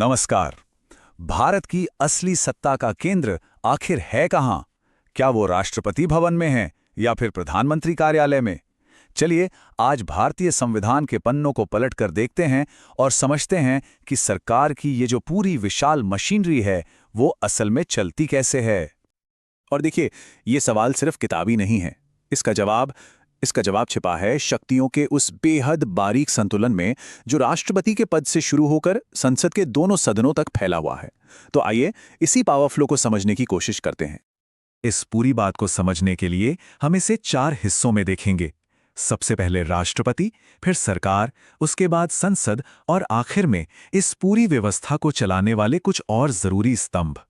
नमस्कार। भारत की असली सत्ता का केंद्र आखिर है कहां? क्या वो राष्ट्रपति भवन में है या फिर प्रधानमंत्री कार्यालय में? चलिए आज भारतीय संविधान के पन्नों को पलटकर देखते हैं और समझते हैं कि सरकार की ये जो पूरी विशाल मशीनरी है वो असल में चलती कैसे है। और देखिए, ये सवाल सिर्फ किताबी नहीं है। इसका जवाब छिपा है शक्तियों के उस बेहद बारीक संतुलन में जो राष्ट्रपति के पद से शुरू होकर संसद के दोनों सदनों तक फैला हुआ है। तो आइए इसी पावर फ्लो को समझने की कोशिश करते हैं। इस पूरी बात को समझने के लिए हम इसे 4 हिस्सों में देखेंगे। सबसे पहले राष्ट्रपति, फिर सरकार, उसके बाद संसद और आखिर में इस पूरी व्यवस्था को चलाने वाले कुछ और जरूरी स्तंभ।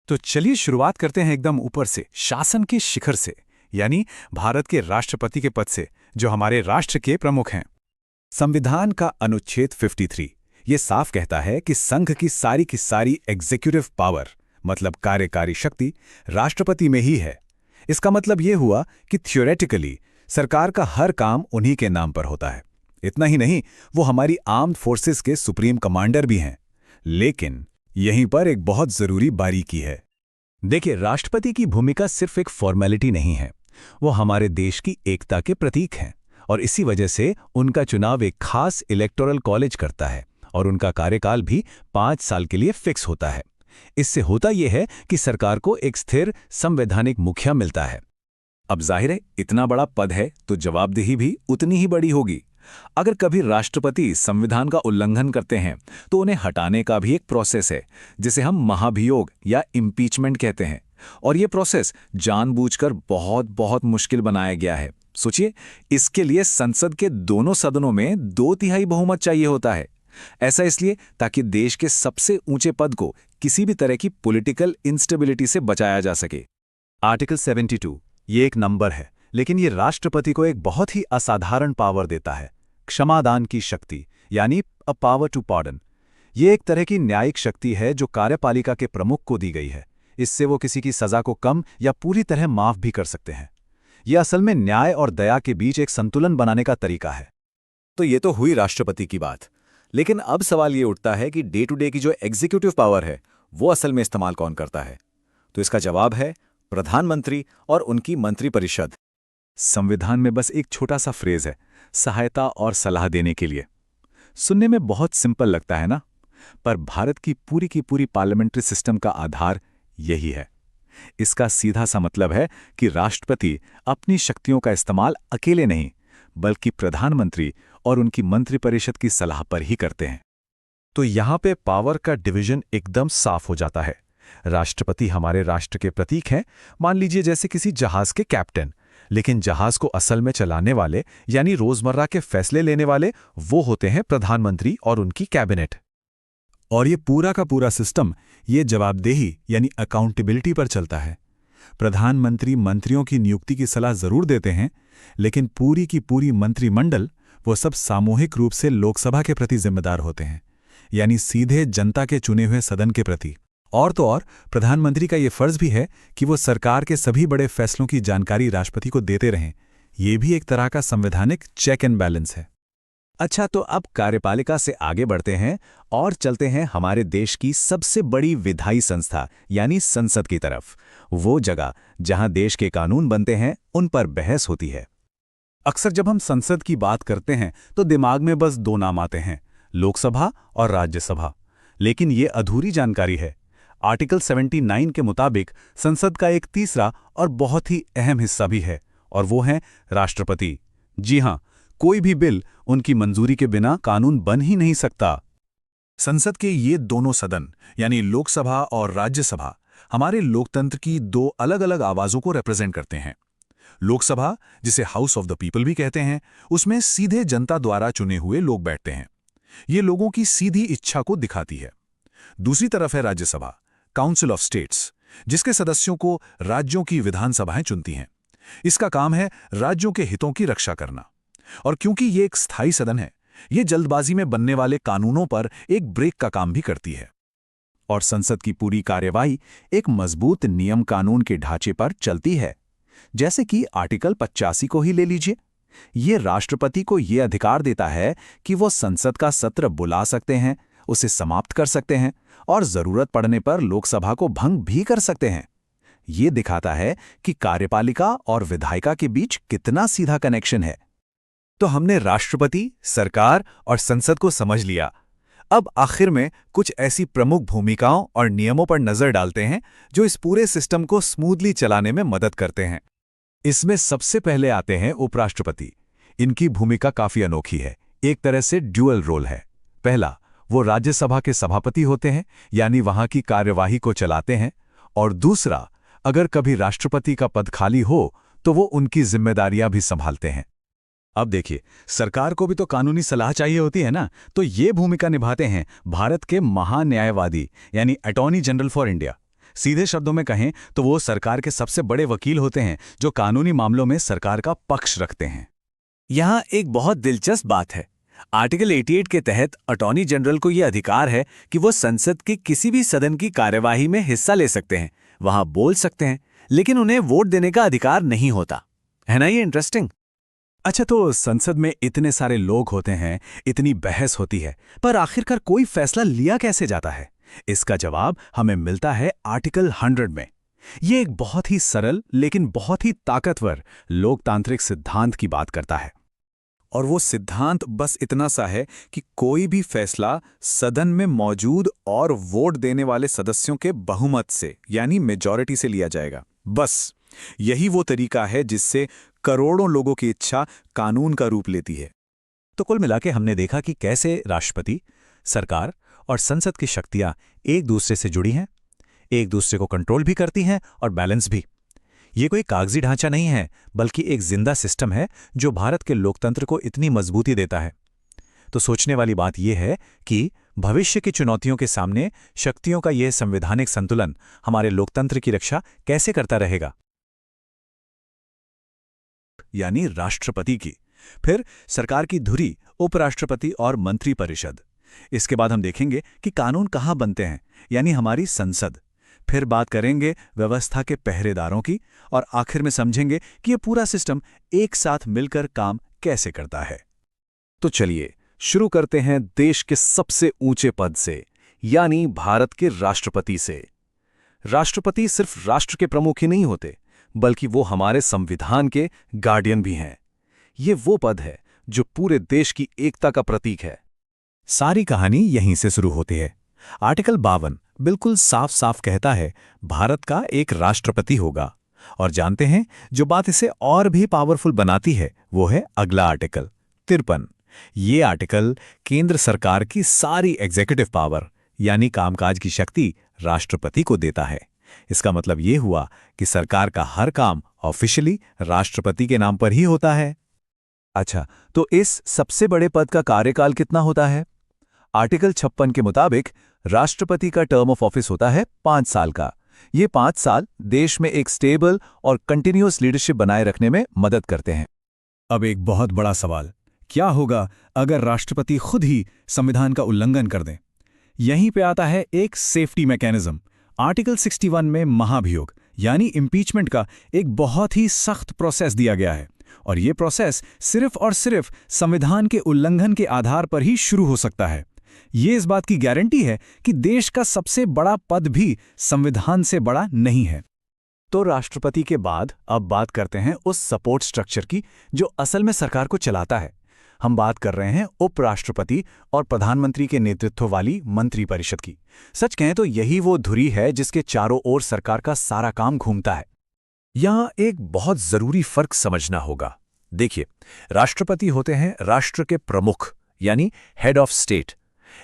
तो चलिए शुरुआत करते हैं एकदम ऊपर से, शासन के शिखर से, यानी भारत के राष्ट्रपति के पद से, जो हमारे राष्ट्र के प्रमुख हैं। संविधान का अनुच्छेद 53 ये साफ कहता है कि संघ की सारी एग्जीक्यूटिव पावर, मतलब कार्यकारी शक्ति, राष्ट्रपति में ही है। इसका मतलब ये हुआ कि थ्योरेटिकली सरकार का हर काम उन्हीं के नाम पर होता है। इतना ही नहीं, वो हमारी आर्म्ड फोर्सेस के सुप्रीम कमांडर भी हैं। लेकिन यहीं पर एक बहुत जरूरी बारीकी है। देखिए, राष्ट्रपति की भूमिका सिर्फ एक फॉर्मेलिटी नहीं है, वो हमारे देश की एकता के प्रतीक हैं और इसी वजह से उनका चुनाव एक खास इलेक्टोरल कॉलेज करता है और उनका कार्यकाल भी 5 साल के लिए फिक्स होता है। इससे होता यह है कि सरकार को एक स्थिर संवैधानिक मुखिया मिलता है। अब जाहिर है, इतना बड़ा पद है तो जवाबदेही भी उतनी ही बड़ी होगी। अगर कभी राष्ट्रपति संविधान का उल्लंघन करते हैं तो उन्हें हटाने का भी एक प्रोसेस है, जिसे हम महाभियोग या इम्पीचमेंट कहते हैं। और ये प्रोसेस जानबूझकर बहुत मुश्किल बनाया गया है। सोचिए, इसके लिए संसद के दोनों सदनों में 2/3 बहुमत चाहिए होता है। ऐसा इसलिए ताकि देश के सबसे ऊंचे पद को किसी भी तरह की पॉलिटिकल इंस्टेबिलिटी से बचाया जा सके। आर्टिकल 72 ये एक नंबर है, लेकिन ये राष्ट्रपति को एक बहुत ही असाधारण पावर देता है, क्षमादान की शक्ति, यानी अ पावर टू पार्डन। ये एक तरह की न्यायिक शक्ति है जो कार्यपालिका के प्रमुख को दी गई है। इससे वो किसी की सजा को कम या पूरी तरह माफ भी कर सकते हैं। यह असल में न्याय और दया के बीच एक संतुलन बनाने का तरीका है। तो ये तो हुई राष्ट्रपति की बात, लेकिन अब सवाल ये उठता है कि डे टू डे की जो एग्जीक्यूटिव पावर है वो असल में इस्तेमाल कौन करता है? तो इसका जवाब है प्रधानमंत्री और उनकी मंत्रिपरिषद। संविधान में बस एक छोटा सा फ्रेज है, सहायता और सलाह देने के लिए। सुनने में बहुत सिंपल लगता है ना, पर भारत की पूरी पार्लियामेंट्री सिस्टम का आधार यही है। इसका सीधा सा मतलब है कि राष्ट्रपति अपनी शक्तियों का इस्तेमाल अकेले नहीं, बल्कि प्रधानमंत्री और उनकी मंत्रिपरिषद की सलाह पर ही करते हैं। तो यहां पे पावर का डिवीजन एकदम साफ हो जाता है। राष्ट्रपति हमारे राष्ट्र के प्रतीक हैं, मान लीजिए जैसे किसी जहाज के कैप्टन, लेकिन जहाज को असल में चलाने वाले, यानी रोजमर्रा के फैसले लेने वाले, वो होते हैं प्रधानमंत्री और उनकी कैबिनेट। और ये पूरा का पूरा सिस्टम ये जवाबदेही यानी अकाउंटेबिलिटी पर चलता है। प्रधानमंत्री मंत्रियों की नियुक्ति की सलाह जरूर देते हैं, लेकिन पूरी की पूरी मंत्रिमंडल वो सब सामूहिक रूप से लोकसभा के प्रति जिम्मेदार होते हैं, यानी सीधे जनता के चुने हुए सदन के प्रति। और तो और प्रधानमंत्री का ये फर्ज भी है कि वो सरकार के सभी बड़े फैसलों की जानकारी राष्ट्रपति को देते रहें। ये भी एक तरह का संवैधानिक चेक एंड बैलेंस है। अच्छा, तो अब कार्यपालिका से आगे बढ़ते हैं और चलते हैं हमारे देश की सबसे बड़ी विधायी संस्था यानी संसद की तरफ। वो जगह जहां देश के कानून बनते हैं, उन पर बहस होती है। अक्सर जब हम संसद की बात करते हैं तो दिमाग में बस 2 नाम आते हैं, लोकसभा और राज्यसभा। लेकिन ये अधूरी जानकारी है। आर्टिकल 79 के मुताबिक संसद का एक तीसरा और बहुत ही अहम हिस्सा भी है, और वो है राष्ट्रपति। जी हां, कोई भी बिल उनकी मंजूरी के बिना कानून बन ही नहीं सकता। संसद के ये दोनों सदन यानी लोकसभा और राज्यसभा हमारे लोकतंत्र की 2 अलग-अलग आवाजों को रिप्रेजेंट करते हैं। लोकसभा, जिसे हाउस ऑफ द पीपल भी कहते हैं, उसमें सीधे जनता द्वारा चुने हुए लोग बैठते हैं। ये लोगों की सीधी इच्छा को दिखाती है। दूसरी तरफ है राज्यसभा, काउंसिल ऑफ स्टेट्स, जिसके सदस्यों को राज्यों की विधानसभाएं चुनती हैं। इसका काम है राज्यों के हितों की रक्षा करना। और क्योंकि ये एक स्थायी सदन है, ये जल्दबाजी में बनने वाले कानूनों पर एक ब्रेक का काम भी करती है। और संसद की पूरी कार्यवाही एक मजबूत नियम कानून के ढांचे पर चलती है। जैसे कि आर्टिकल 85 को ही ले लीजिए। ये राष्ट्रपति को ये अधिकार देता है कि वो संसद का सत्र बुला सकते हैं उसे समाप्त कर सकते हैं और जरूरत पड़ने पर लोकसभा को भंग भी कर सकते हैं। ये दिखाता है कि कार्यपालिका और विधायिका के बीच कितना सीधा कनेक्शन है। तो हमने राष्ट्रपति, सरकार और संसद को समझ लिया। अब आखिर में कुछ ऐसी प्रमुख भूमिकाओं और नियमों पर नजर डालते हैं जो इस पूरे सिस्टम को स्मूथली चलाने में मदद करते हैं। इसमें सबसे पहले आते हैं उपराष्ट्रपति। इनकी भूमिका काफी अनोखी है, एक तरह से ड्यूअल रोल है। पहला, वो राज्यसभा के सभापति होते हैं, यानी वहां की कार्यवाही को चलाते हैं। और दूसरा, अगर कभी राष्ट्रपति का पद खाली हो तो वो उनकी जिम्मेदारियां भी संभालते हैं। अब देखिए, सरकार को भी तो कानूनी सलाह चाहिए होती है ना, तो ये भूमिका निभाते हैं भारत के महान्यायवादी, यानी अटॉर्नी जनरल फॉर इंडिया। सीधे शब्दों में कहें तो वो सरकार के सबसे बड़े वकील होते हैं जो कानूनी मामलों में सरकार का पक्ष रखते हैं। यहाँ एक बहुत दिलचस्प बात है। आर्टिकल 88 के तहत अटॉर्नी जनरल को यह अधिकार है कि वो संसद के किसी भी सदन की कार्यवाही में हिस्सा ले सकते हैं, वहां बोल सकते हैं, लेकिन उन्हें वोट देने का अधिकार नहीं होता। है ना ये इंटरेस्टिंग? अच्छा, तो संसद में इतने सारे लोग होते हैं, इतनी बहस होती है, पर आखिरकार कोई फैसला लिया कैसे जाता है? इसका जवाब हमें मिलता है आर्टिकल 100 में। ये एक बहुत ही सरल लेकिन बहुत ही ताकतवर लोकतांत्रिक सिद्धांत की बात करता है। और वो सिद्धांत बस इतना सा है कि कोई भी फैसला सदन में मौजूद और वोट देने वाले सदस्यों के बहुमत से, यानी मेजॉरिटी से लिया जाएगा। बस यही वो तरीका है जिससे करोड़ों लोगों की इच्छा कानून का रूप लेती है। तो कुल मिला के हमने देखा कि कैसे राष्ट्रपति, सरकार और संसद की शक्तियां एक दूसरे से जुड़ी हैं, एक दूसरे को कंट्रोल भी करती हैं और बैलेंस भी। ये कोई कागजी ढांचा नहीं है, बल्कि एक जिंदा सिस्टम है जो भारत के लोकतंत्र को इतनी मजबूती देता है। तो सोचने वाली बात यह है कि भविष्य की चुनौतियों के सामने शक्तियों का यह संवैधानिक संतुलन हमारे लोकतंत्र की रक्षा कैसे करता रहेगा। यानी राष्ट्रपति की, फिर सरकार की धुरी, उपराष्ट्रपति और मंत्रिपरिषद। इसके बाद हम देखेंगे कि कानून कहाँ बनते हैं, यानी हमारी संसद। फिर बात करेंगे व्यवस्था के पहरेदारों की, और आखिर में समझेंगे कि यह पूरा सिस्टम एक साथ मिलकर काम कैसे करता है। तो चलिए शुरू करते हैं देश के सबसे ऊंचे पद से, यानी भारत के राष्ट्रपति से। राष्ट्रपति सिर्फ राष्ट्र के प्रमुख ही नहीं होते, बल्कि वो हमारे संविधान के गार्डियन भी हैं। ये वो पद है जो पूरे देश की एकता का प्रतीक है। सारी कहानी यहीं से शुरू होती है। आर्टिकल 52 बिल्कुल साफ साफ कहता है भारत का एक राष्ट्रपति होगा। और जानते हैं जो बात इसे और भी पावरफुल बनाती है वो है अगला आर्टिकल 53। ये आर्टिकल केंद्र सरकार की सारी एग्जीक्यूटिव पावर यानी कामकाज की शक्ति राष्ट्रपति को देता है। इसका मतलब ये हुआ कि सरकार का हर काम ऑफिशियली राष्ट्रपति के नाम पर ही होता है। अच्छा, तो इस सबसे बड़े पद का कार्यकाल कितना होता है? आर्टिकल 56 के मुताबिक राष्ट्रपति का टर्म ऑफ ऑफिस होता है 5 साल का। ये 5 साल देश में एक स्टेबल और कंटिन्यूअस लीडरशिप बनाए रखने में मदद करते हैं। अब एक बहुत बड़ा सवाल, क्या होगा अगर राष्ट्रपति खुद ही संविधान का उल्लंघन कर दें? यहीं पे आता है एक सेफ्टी मैकेनिज्म। आर्टिकल 61 में महाभियोग यानी इम्पीचमेंट का एक बहुत ही सख्त प्रोसेस दिया गया है, और ये प्रोसेस सिर्फ और सिर्फ संविधान के उल्लंघन के आधार पर ही शुरू हो सकता है। ये इस बात की गारंटी है कि देश का सबसे बड़ा पद भी संविधान से बड़ा नहीं है। तो राष्ट्रपति के बाद अब बात करते हैं उस सपोर्ट स्ट्रक्चर की जो असल में सरकार को चलाता है। हम बात कर रहे हैं उपराष्ट्रपति और प्रधानमंत्री के नेतृत्व वाली मंत्रिपरिषद की। सच कहें तो यही वो धुरी है जिसके चारों ओर सरकार का सारा काम घूमता है। यहां एक बहुत जरूरी फर्क समझना होगा। देखिए, राष्ट्रपति होते हैं राष्ट्र के प्रमुख यानी हेड ऑफ स्टेट।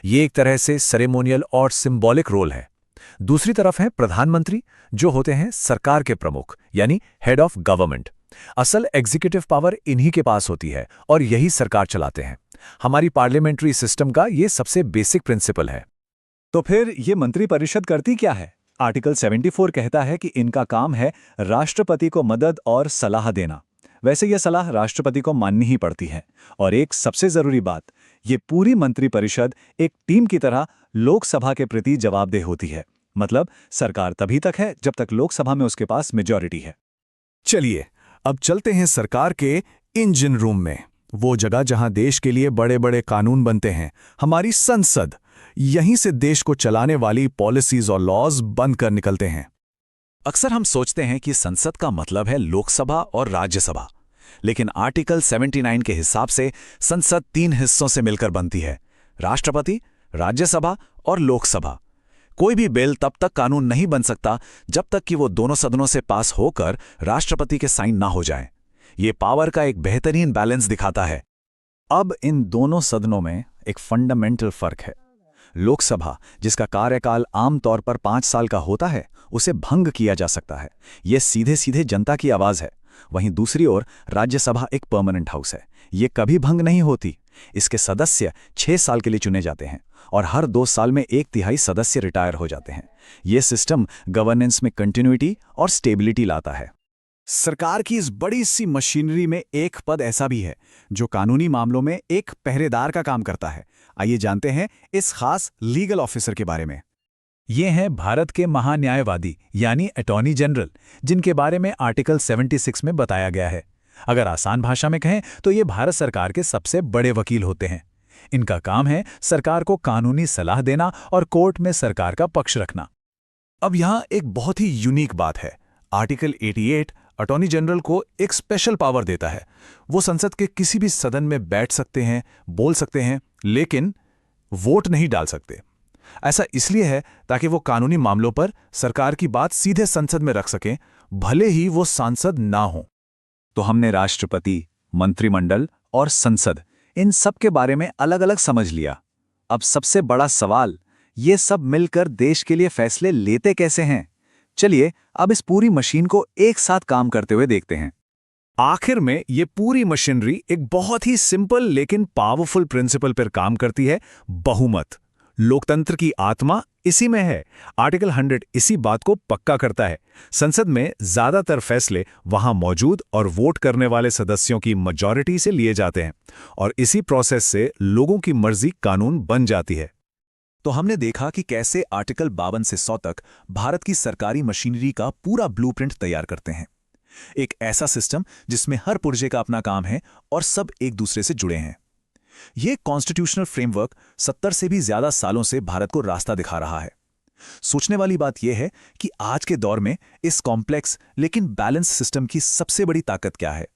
ये एक तरह से सेरेमोनियल और सिंबॉलिक रोल है। दूसरी तरफ है प्रधानमंत्री, जो होते हैं सरकार के प्रमुख यानी हेड ऑफ गवर्नमेंट। असल एग्जीक्यूटिव पावर इन्हीं के पास होती है और यही सरकार चलाते हैं। हमारी पार्लियामेंट्री सिस्टम का ये सबसे बेसिक प्रिंसिपल है। तो फिर ये मंत्रिपरिषद करती क्या है? आर्टिकल 74 कहता है कि इनका काम है राष्ट्रपति को मदद और सलाह देना। वैसे यह सलाह राष्ट्रपति को माननी ही पड़ती है। और एक सबसे जरूरी बात, ये पूरी मंत्रिपरिषद एक टीम की तरह लोकसभा के प्रति जवाबदेह होती है। मतलब सरकार तभी तक है जब तक लोकसभा में उसके पास मेजॉरिटी है। चलिए अब चलते हैं सरकार के इंजन रूम में, वो जगह जहां देश के लिए बड़े बड़े कानून बनते हैं, हमारी संसद। यहीं से देश को चलाने वाली पॉलिसीज और लॉज बन कर निकलते हैं। अक्सर हम सोचते हैं कि संसद का मतलब है लोकसभा और राज्यसभा, लेकिन आर्टिकल 79 के हिसाब से संसद 3 हिस्सों से मिलकर बनती है: राष्ट्रपति, राज्यसभा और लोकसभा। कोई भी बिल तब तक कानून नहीं बन सकता जब तक कि वो दोनों सदनों से पास होकर राष्ट्रपति के साइन ना हो जाए। ये पावर का एक बेहतरीन बैलेंस दिखाता है। अब इन दोनों सदनों में एक फंडामेंटल फर्क है। लोकसभा, जिसका कार्यकाल आमतौर पर 5 साल का होता है, उसे भंग किया जा सकता है। यह सीधे सीधे जनता की आवाज है। वहीं दूसरी ओर राज्यसभा एक परमानेंट हाउस है। ये कभी भंग नहीं होती। इसके सदस्य 6 साल के लिए चुने जाते हैं और हर 2 साल में 1/3 सदस्य रिटायर हो जाते हैं। ये सिस्टम गवर्नेंस में कंटिन्यूटी और स्टेबिलिटी लाता है। सरकार की इस बड़ी सी मशीनरी में एक पद ऐसा भी है जो कानूनी मामलों में एक पहरेदार का काम करता है। आइए जानते हैं इस खास लीगल ऑफिसर के बारे में। ये हैं भारत के महान्यायवादी यानी अटॉर्नी जनरल, जिनके बारे में आर्टिकल 76 में बताया गया है। अगर आसान भाषा में कहें तो ये भारत सरकार के सबसे बड़े वकील होते हैं। इनका काम है सरकार को कानूनी सलाह देना और कोर्ट में सरकार का पक्ष रखना। अब यहाँ एक बहुत ही यूनिक बात है। आर्टिकल 88 अटॉर्नी जनरल को एक स्पेशल पावर देता है। वो संसद के किसी भी सदन में बैठ सकते हैं, बोल सकते हैं, लेकिन वोट नहीं डाल सकते। ऐसा इसलिए है ताकि वो कानूनी मामलों पर सरकार की बात सीधे संसद में रख सकें, भले ही वो सांसद ना हो। तो हमने राष्ट्रपति, मंत्रिमंडल और संसद, इन सब के बारे में अलग अलग समझ लिया। अब सबसे बड़ा सवाल, ये सब मिलकर देश के लिए फैसले लेते कैसे हैं? चलिए अब इस पूरी मशीन को एक साथ काम करते हुए देखते हैं। आखिर में ये पूरी मशीनरी एक बहुत ही सिंपल लेकिन पावरफुल प्रिंसिपल पर काम करती है: बहुमत। लोकतंत्र की आत्मा इसी में है। आर्टिकल 100 इसी बात को पक्का करता है। संसद में ज्यादातर फैसले वहां मौजूद और वोट करने वाले सदस्यों की मेजॉरिटी से लिए जाते हैं और इसी प्रोसेस से लोगों की मर्जी कानून बन जाती है। तो हमने देखा कि कैसे आर्टिकल 52 से 100 तक भारत की सरकारी मशीनरी का पूरा ब्लूप्रिंट तैयार करते हैं। एक ऐसा सिस्टम जिसमें हर पुर्जे का अपना काम है और सब एक दूसरे से जुड़े हैं। ये कॉन्स्टिट्यूशनल फ्रेमवर्क 70 से भी ज्यादा सालों से भारत को रास्ता दिखा रहा है। सोचने वाली बात यह है कि आज के दौर में इस कॉम्प्लेक्स लेकिन बैलेंस सिस्टम की सबसे बड़ी ताकत क्या है?